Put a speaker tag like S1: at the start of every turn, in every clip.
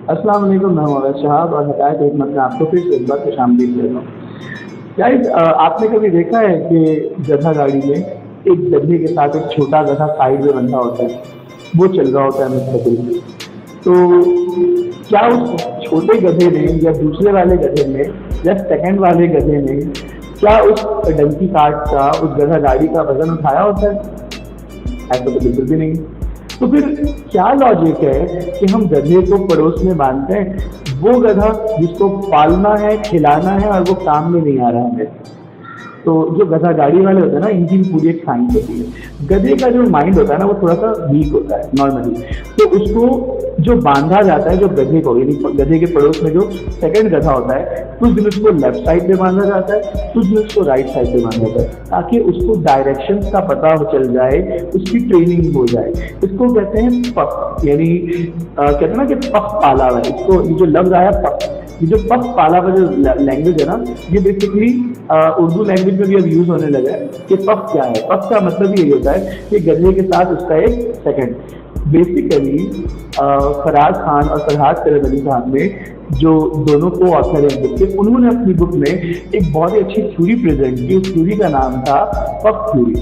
S1: अस्सलाम वालेकुम, मैं हूं अवैध शहाब और हिदायत हिकमत में आपको फिर से एक बार खुशामदीद कहता हूँ। गाइस, आपने कभी देखा है कि गधा गाड़ी में एक गधे के साथ एक छोटा गधा साइड में बंधा होता है, वो चल रहा होता है मुस्तकिल। तो क्या उस छोटे गधे ने या दूसरे वाले गधे ने या सेकंड वाले गधे ने क्या उस डंकी कार्ट का, उस गधा गाड़ी का वजन उठाया होता है? ऐसा तो बिल्कुल भी नहीं। तो फिर क्या लॉजिक है कि हम गधे को पड़ोस में बांधते हैं, वो गधा जिसको पालना है, खिलाना है और वो काम में नहीं आ रहा है? तो जो गधा गाड़ी वाले होते हैं ना, इनकी पूरी एक साइंस होती है। गधे का जो माइंड होता है ना, वो थोड़ा सा वीक होता है नॉर्मली। तो उसको जो बांधा जाता है, जो गधे को, यानी गधे के पड़ोस में जो सेकंड गधा होता है, कुछ दिन उसको लेफ्ट साइड पे बांधा जाता है, कुछ दिन उसको राइट साइड पे बांधा जाता है, ताकि उसको डायरेक्शंस का पता हो चल जाए, उसकी ट्रेनिंग हो जाए। इसको कहते हैं पफ, यानी कहते हैं ना कि पफ पाला हुआ है। इसको ये जो लफ्ज आया पफ, ये जो पफ पाला हुआ जो लैंग्वेज है ना, ये बेसिकली उर्दू लैंग्वेज में भी अब यूज होने लगा है कि पफ क्या है। पफ का मतलब यही होता है कि गधे के साथ उसका एक सेकंड। बेसिकली फराज खान और फरहाद करम अली साहब में जो दोनों को ऑथर हैं बुक के, उन्होंने अपनी बुक में एक बहुत ही अच्छी थ्योरी प्रेजेंट की। उस थ्योरी का नाम था पफ थ्योरी।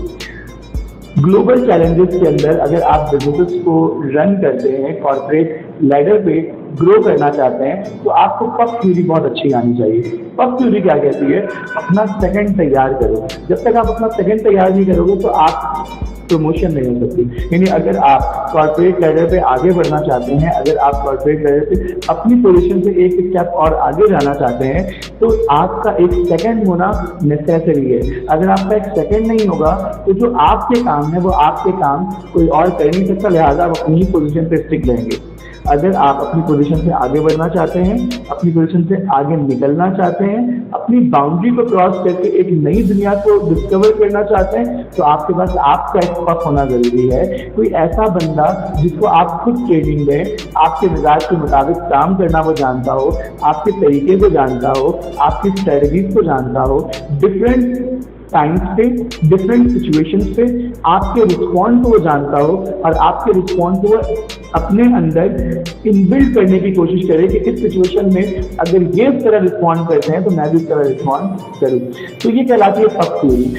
S1: ग्लोबल चैलेंजेस के अंदर अगर आप बिजनेस को रन करते हैं, कॉर्पोरेट लैडर पे ग्रो करना चाहते हैं, तो आपको पफ थ्योरी बहुत अच्छी आनी चाहिए। पफ थ्योरी क्या कहती है? अपना सेकंड तैयार करो। जब तक आप अपना सेकंड तैयार नहीं करोगे तो आप प्रमोशन नहीं हो सकती। यानी अगर आप कॉर्पोरेट लैडर पे आगे बढ़ना चाहते हैं, अगर आप कॉर्पोरेट लैडर पे अपनी पोजीशन से एक स्टेप और आगे जाना चाहते हैं, तो आपका एक सेकंड होना नेसेसरी है। अगर आपका एक सेकंड नहीं होगा तो जो आपके काम है वो आपके काम कोई और कर नहीं सकता, लिहाजा आप अपनी पोजीशन पे स्टिक रहेंगे। अगर आप अपनी पोजीशन से आगे बढ़ना चाहते हैं, अपनी पोजीशन से आगे निकलना चाहते हैं, अपनी बाउंड्री को क्रॉस करके एक नई दुनिया को डिस्कवर करना चाहते हैं, तो आपके पास आपका एक पफ होना जरूरी है। कोई ऐसा बंदा जिसको आप खुद ट्रेनिंग दें, आपके मिजाज के मुताबिक काम करना वो जानता हो, आपके तरीके को जानता हो, आपकी स्ट्रेटजीज को जानता हो, डिफरेंट टाइम्स पे, डिफरेंट सिचुएशंस पे आपके रिस्पॉन्ड को वो जानता हो और आपके रिस्पॉन्ड को वो अपने अंदर इनबिल्ड करने की कोशिश करे कि इस सिचुएशन में अगर ये इस तरह रिस्पॉन्ड करते हैं तो मैं भी इस तरह रिस्पॉन्ड करूँ। तो ये कहलाती है पफ थ्योरी।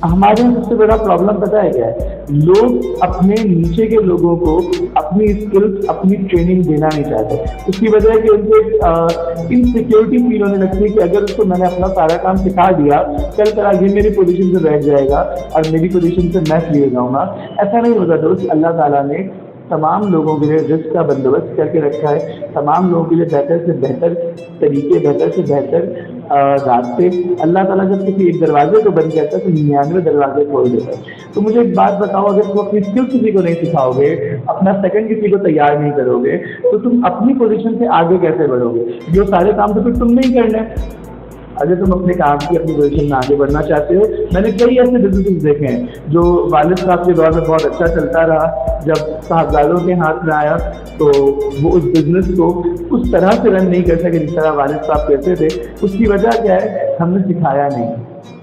S1: हमारे यहाँ सबसे बड़ा प्रॉब्लम पता है क्या है? लोग अपने नीचे के लोगों को अपनी स्किल्स, अपनी ट्रेनिंग देना नहीं चाहते। उसकी वजह है कि उनको इनसिक्योरिटी फील होने लगती है कि अगर उसको मैंने अपना सारा काम सिखा दिया, कल कल ये मेरी पोजीशन से बैठ जाएगा और मेरी पोजीशन से मैं फ्री हो जाऊंगा। ऐसा नहीं होता दोस्त। अल्लाह ताला ने तमाम लोगों के लिए रिस्क का बंदोबस्त करके रखा है। तमाम लोगों के लिए बेहतर से बेहतर तरीके, बेहतर से बेहतर रास्ते। अल्लाह ताला जब किसी एक दरवाजे को बंद करता है तो 99 दरवाजे खोल देता है। तो मुझे एक बात बताओ, अगर तुम अपनी स्किल किसी को नहीं सिखाओगे, अपना सेकंड किसी को तैयार नहीं करोगे, तो तुम अपनी पोजीशन से आगे कैसे बढ़ोगे? जो सारे काम तो फिर तुम नहीं करने। अगर तुम अपने काम की, अपनी पोजीशन में आगे बढ़ना चाहते हो, मैंने कई ऐसे बिजनेस देखे हैं जो वालिद साहब के दौर में बहुत अच्छा चलता रहा। जब साहबजादों के हाथ में आया तो वो उस बिजनेस को उस तरह से रन नहीं कर सके जिस तरह वालिद साहब कहते थे। उसकी वजह क्या है? हमने सिखाया नहीं।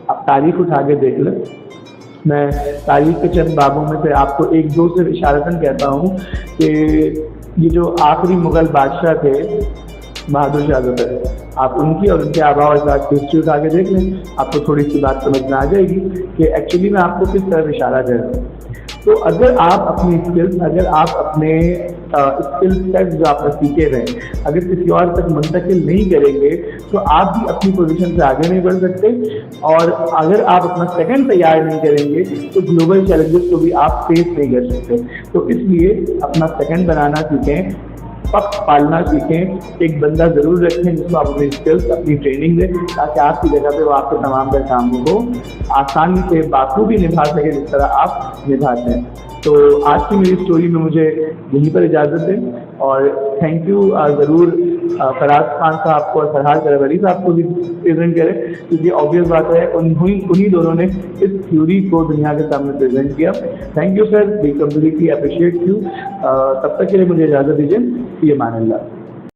S1: अब तारीख उठा के देख लो। मैं तारीख के चंद बाबों में से आपको एक दो से इशारतन कहता हूँ कि ये जो आखिरी मुगल बादशाह थे, बहादुर शाह जफर, आप उनकी और उनके आबा और अजदाद की हिस्ट्री उठा के देख लें, आपको थोड़ी सी बात समझ में आ जाएगी कि एक्चुअली मैं आपको किस तरफ इशारा कर रहा हूँ। तो अगर आप अपनी स्किल्स, अगर आप अपने स्किल सेट जो आपने सीखे हुए हैं, अगर किसी और तक मुंतकिल नहीं करेंगे तो आप भी अपनी पोजीशन से आगे नहीं बढ़ सकते। और अगर आप अपना सेकंड तैयार नहीं करेंगे तो ग्लोबल चैलेंजेस को भी आप फेस नहीं कर सकते। तो इसलिए अपना सेकंड बनाना सीखें, पफ पालना सीखें। एक बंदा जरूर रखें जिसको आप अपनी स्किल्स, अपनी ट्रेनिंग दें, ताकि आपकी जगह पे वो आपके तमाम कामों को आसानी से बाखूबी निभा सके जिस तरह आप निभाते हैं। तो आज की मेरी स्टोरी में मुझे यहीं पर इजाज़त दें और थैंक यू ज़रूर फराज खान साहब को और फरहाद करम अली साहब को भी प्रेजेंट करें, क्योंकि ऑब्वियस बात है उन्हीं दोनों ने इस थ्योरी को दुनिया के सामने प्रेजेंट किया। Thank you sir, we completely appreciate you. तब तक के लिए मुझे इजाज़त दीजिए। ये मान अल्लाह।